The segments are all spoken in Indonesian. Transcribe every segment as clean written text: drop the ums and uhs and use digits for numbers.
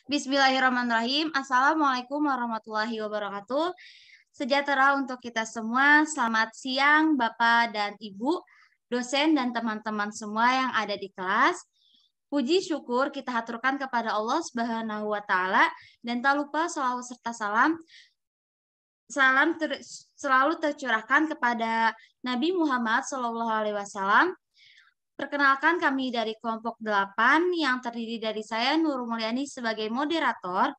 Bismillahirrahmanirrahim. Assalamualaikum warahmatullahi wabarakatuh. Sejahtera untuk kita semua. Selamat siang Bapak dan Ibu, dosen dan teman-teman semua yang ada di kelas. Puji syukur kita haturkan kepada Allah Subhanahu wa taala dan tak lupa sholawat serta salam selalu tercurahkan kepada Nabi Muhammad SAW. Perkenalkan, kami dari kelompok 8 yang terdiri dari saya Nurul Mulyani sebagai moderator,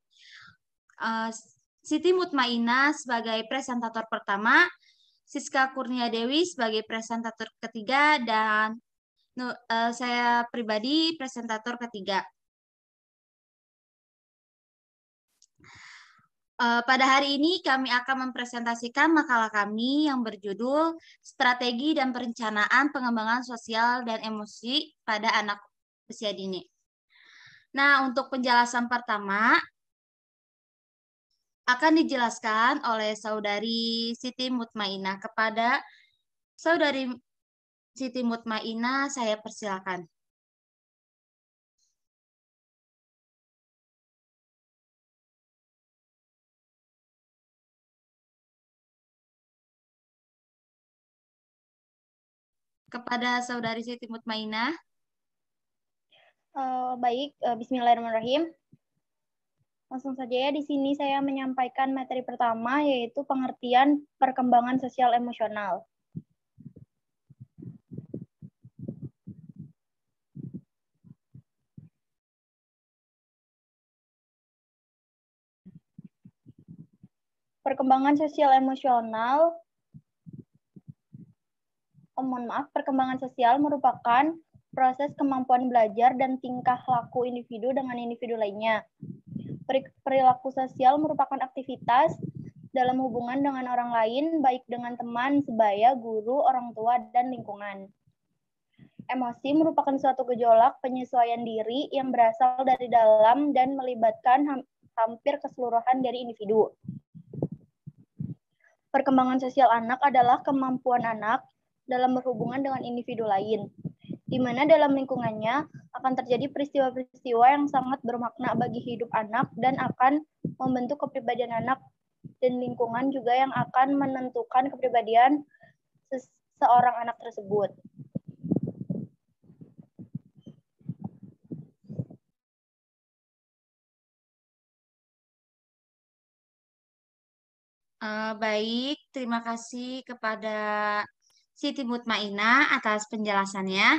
Siti Mutmainah sebagai presentator pertama, Siska Kurnia Dewi sebagai presentator ketiga, dan saya pribadi presentator ketiga. Pada hari ini kami akan mempresentasikan makalah kami yang berjudul Strategi dan Perencanaan Pengembangan Sosial dan Emosi pada Anak Usia Dini. Nah, untuk penjelasan pertama akan dijelaskan oleh Saudari Siti Mutmainah. Kepada Saudari Siti Mutmainah, saya persilakan. Kepada Saudari Siti Mutmainah. Baik, bismillahirrahmanirrahim. Langsung saja ya, di sini saya menyampaikan materi pertama, yaitu pengertian perkembangan sosial emosional. Perkembangan sosial emosional, perkembangan sosial merupakan proses kemampuan belajar dan tingkah laku individu dengan individu lainnya. Perilaku sosial merupakan aktivitas dalam hubungan dengan orang lain, baik dengan teman, sebaya, guru, orang tua, dan lingkungan. Emosi merupakan suatu gejolak penyesuaian diri yang berasal dari dalam dan melibatkan hampir keseluruhan dari individu. Perkembangan sosial anak adalah kemampuan anak dalam berhubungan dengan individu lain, di mana dalam lingkungannya akan terjadi peristiwa-peristiwa yang sangat bermakna bagi hidup anak dan akan membentuk kepribadian anak, dan lingkungan juga yang akan menentukan kepribadian seorang anak tersebut. Baik, terima kasih kepada Siti Mutmainah atas penjelasannya.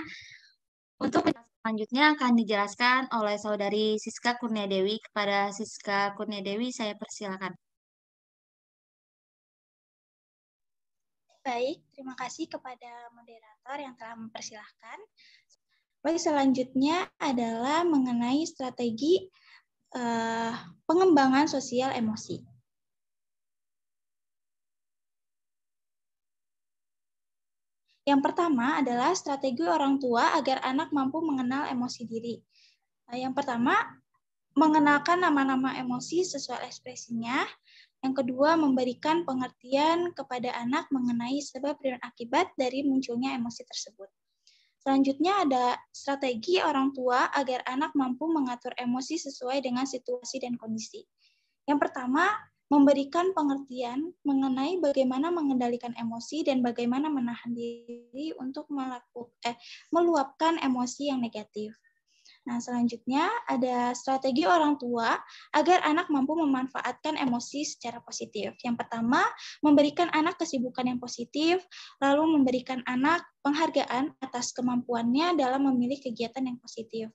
Untuk selanjutnya akan dijelaskan oleh Saudari Siska Kurnia Dewi. Kepada Siska Kurnia Dewi, saya persilakan. Baik, terima kasih kepada moderator yang telah mempersilahkan. Baik, selanjutnya adalah mengenai strategi pengembangan sosial emosi. Yang pertama adalah strategi orang tua agar anak mampu mengenal emosi diri. Yang pertama, mengenalkan nama-nama emosi sesuai ekspresinya. Yang kedua, memberikan pengertian kepada anak mengenai sebab dan akibat dari munculnya emosi tersebut. Selanjutnya ada strategi orang tua agar anak mampu mengatur emosi sesuai dengan situasi dan kondisi. Yang pertama, memberikan pengertian mengenai bagaimana mengendalikan emosi dan bagaimana menahan diri untuk meluapkan emosi yang negatif. Nah, selanjutnya ada strategi orang tua agar anak mampu memanfaatkan emosi secara positif. Yang pertama, memberikan anak kesibukan yang positif, lalu memberikan anak penghargaan atas kemampuannya dalam memilih kegiatan yang positif.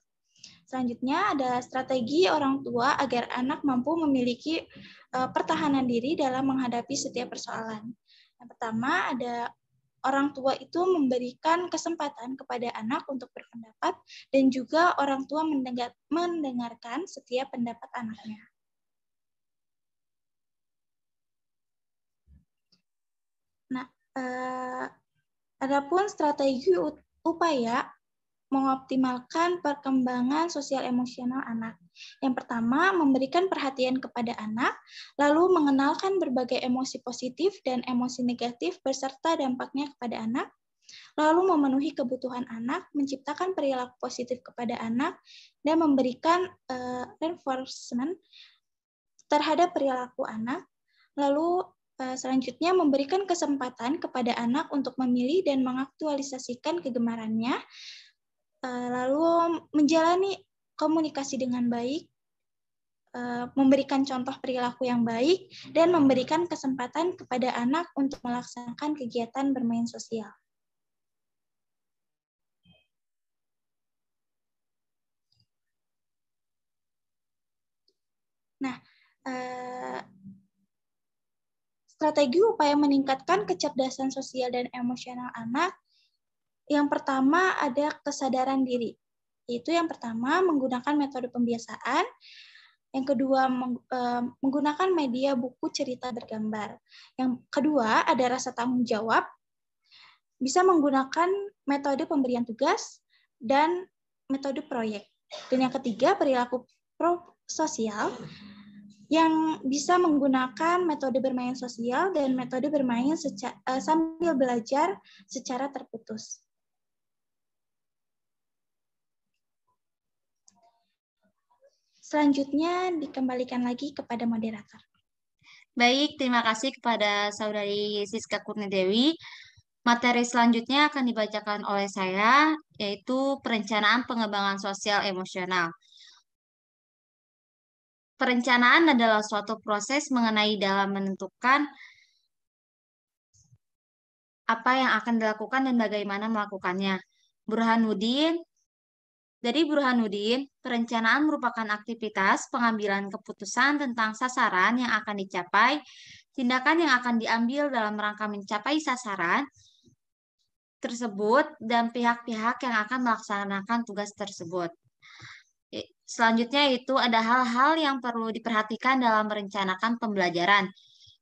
Selanjutnya ada strategi orang tua agar anak mampu memiliki pertahanan diri dalam menghadapi setiap persoalan. Yang pertama ada orang tua itu memberikan kesempatan kepada anak untuk berpendapat dan juga orang tua mendengarkan setiap pendapat anaknya. Nah, adapun strategi upaya mengoptimalkan perkembangan sosial emosional anak. Yang pertama, memberikan perhatian kepada anak, lalu mengenalkan berbagai emosi positif dan emosi negatif beserta dampaknya kepada anak. lalu memenuhi kebutuhan anak, menciptakan perilaku positif kepada anak, dan memberikan reinforcement terhadap perilaku anak. Lalu selanjutnya memberikan kesempatan kepada anak untuk memilih dan mengaktualisasikan kegemarannya, lalu menjalani komunikasi dengan baik, memberikan contoh perilaku yang baik, dan memberikan kesempatan kepada anak untuk melaksanakan kegiatan bermain sosial. Nah, strategi upaya meningkatkan kecerdasan sosial dan emosional anak, yang pertama ada kesadaran diri. Yaitu yang pertama menggunakan metode pembiasaan, yang kedua menggunakan media buku cerita bergambar. Yang kedua ada rasa tanggung jawab, bisa menggunakan metode pemberian tugas dan metode proyek. Dan yang ketiga perilaku prososial, yang bisa menggunakan metode bermain sosial dan metode bermain sambil belajar secara terputus. Selanjutnya dikembalikan lagi kepada moderator. Baik, terima kasih kepada Saudari Siska Kurnidewi. Materi selanjutnya akan dibacakan oleh saya, yaitu perencanaan pengembangan sosial emosional. Perencanaan adalah suatu proses mengenai dalam menentukan apa yang akan dilakukan dan bagaimana melakukannya. Dari Burhanuddin, perencanaan merupakan aktivitas pengambilan keputusan tentang sasaran yang akan dicapai, tindakan yang akan diambil dalam rangka mencapai sasaran tersebut, dan pihak-pihak yang akan melaksanakan tugas tersebut. Selanjutnya itu ada hal-hal yang perlu diperhatikan dalam merencanakan pembelajaran.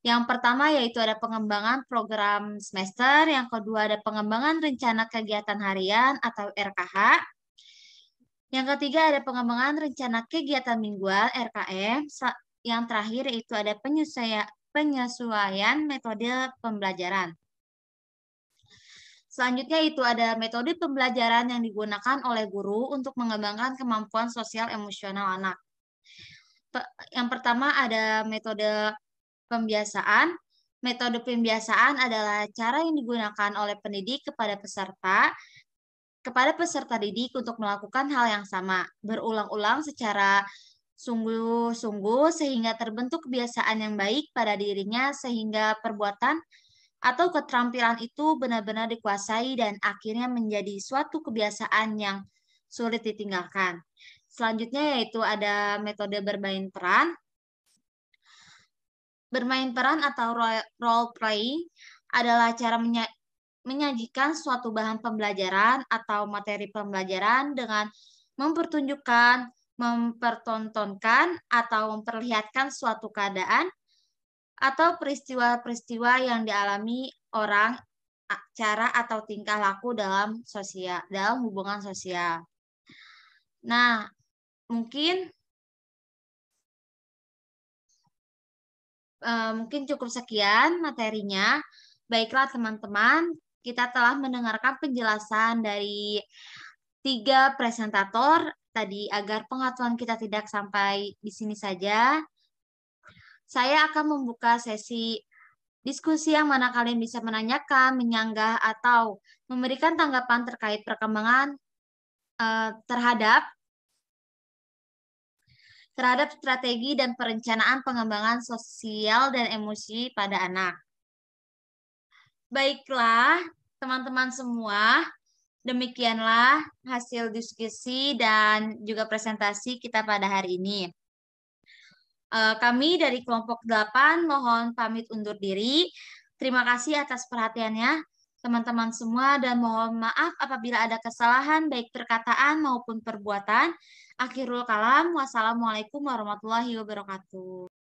Yang pertama yaitu ada pengembangan program semester, yang kedua ada pengembangan rencana kegiatan harian atau RKH, yang ketiga ada pengembangan rencana kegiatan mingguan RKM, yang terakhir yaitu ada penyesuaian metode pembelajaran. Selanjutnya itu ada metode pembelajaran yang digunakan oleh guru untuk mengembangkan kemampuan sosial emosional anak. Yang pertama ada metode pembiasaan. Metode pembiasaan adalah cara yang digunakan oleh pendidik kepada peserta didik untuk melakukan hal yang sama, berulang-ulang secara sungguh-sungguh sehingga terbentuk kebiasaan yang baik pada dirinya sehingga perbuatan atau keterampilan itu benar-benar dikuasai dan akhirnya menjadi suatu kebiasaan yang sulit ditinggalkan. Selanjutnya yaitu ada metode bermain peran. Bermain peran atau role playing adalah cara menyajikan suatu bahan pembelajaran atau materi pembelajaran dengan mempertunjukkan, mempertontonkan, atau memperlihatkan suatu keadaan atau peristiwa-peristiwa yang dialami orang, cara atau tingkah laku dalam hubungan sosial. Nah, mungkin cukup sekian materinya. Baiklah teman-teman, kita telah mendengarkan penjelasan dari 3 presentator tadi. Agar pengetahuan kita tidak sampai di sini saja, saya akan membuka sesi diskusi yang mana kalian bisa menanyakan, menyanggah, atau memberikan tanggapan terkait perkembangan terhadap strategi dan perencanaan pengembangan sosial dan emosi pada anak. Baiklah, teman-teman semua, demikianlah hasil diskusi dan juga presentasi kita pada hari ini. Kami dari kelompok 8 mohon pamit undur diri. Terima kasih atas perhatiannya teman-teman semua dan mohon maaf apabila ada kesalahan baik perkataan maupun perbuatan. Akhirul kalam, wassalamualaikum warahmatullahi wabarakatuh.